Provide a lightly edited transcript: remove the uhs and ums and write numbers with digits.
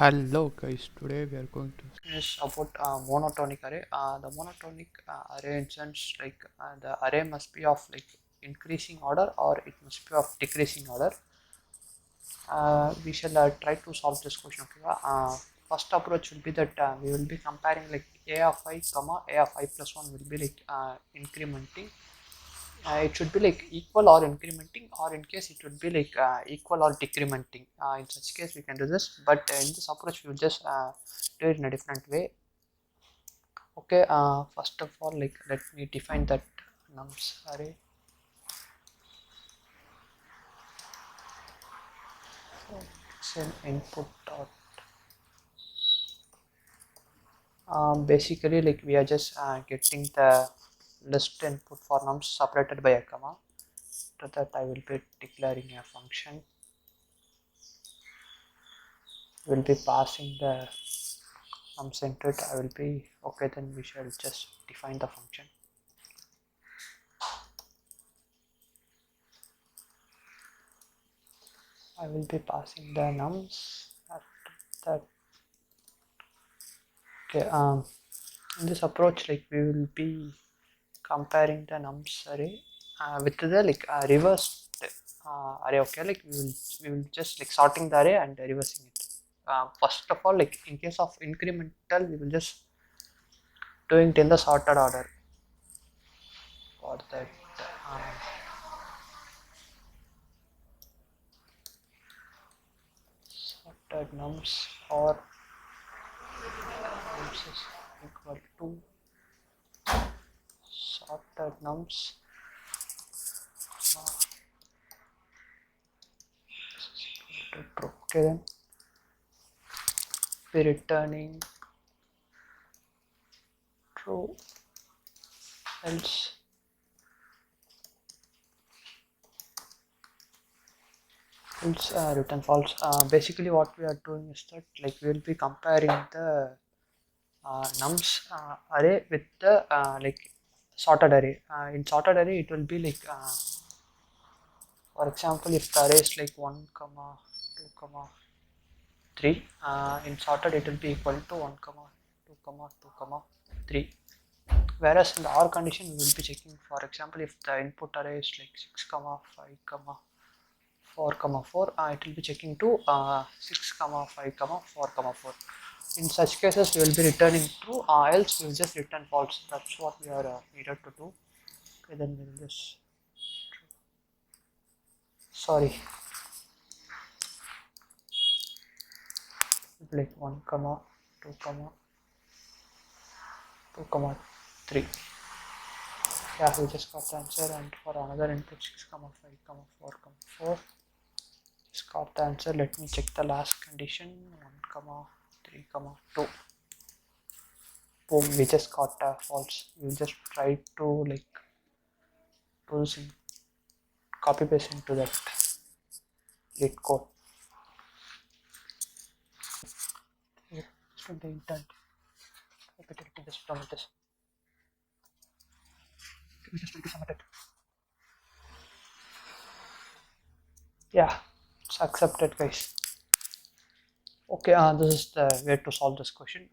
Hello guys, today we are going to Is about monotonic array. The monotonic array in sense like the array must be of like increasing order or it must be of decreasing order. We shall try to solve this question. Okay. First approach will be that we will be comparing like a of I comma a of I plus 1 will be like incrementing. It should be like equal or incrementing, or in case it would be like equal or decrementing. In such case we can do this, but in this approach we will just do it in a different way. Okay, first of all, like let me define that nums array. So it's an input dot. Basically, like we are just getting the list input for nums separated by a comma. To that, I will be declaring a function. Will be passing the nums into it. I will be okay. Then we shall just define the function. I will be passing the nums at that. Okay. In this approach, like we will be comparing the nums array with the like reversed array. Okay, like we will just like sorting the array and reversing it. First of all, like in case of incremental, we will just doing it in the sorted order. For that, sorted nums or nums is equal to sorted nums. Okay, then we returning true, else return false. Basically what we are doing is that like we will be comparing the nums array with the like sorted array. In sorted array it will be like for example, if the array is like 1 comma 2 comma 3, in sorted it will be equal to 1 comma 2 comma 2 comma 3, whereas in the OR condition we will be checking, for example, if the input array is like 6 comma 5 comma 4 comma 4, it will be checking to 6 comma 5 comma 4 comma 4. In such cases we will be returning true, else we will just return false. That's what we are needed to do. Okay, then we will just sorry like 1 comma 2 comma 2 comma 3. Yeah, we just got the answer. And for another input 6 comma 5 comma 4 comma 4, just got the answer. Let me check the last condition. 1 comma 3 comma 2. Boom, we just got false. You just try to like do this in, copy paste into that LeetCode. Here, from the intent, copy it to this from this. We just try to submit it. Yeah, it's accepted, guys. Okay, this is the way to solve this question.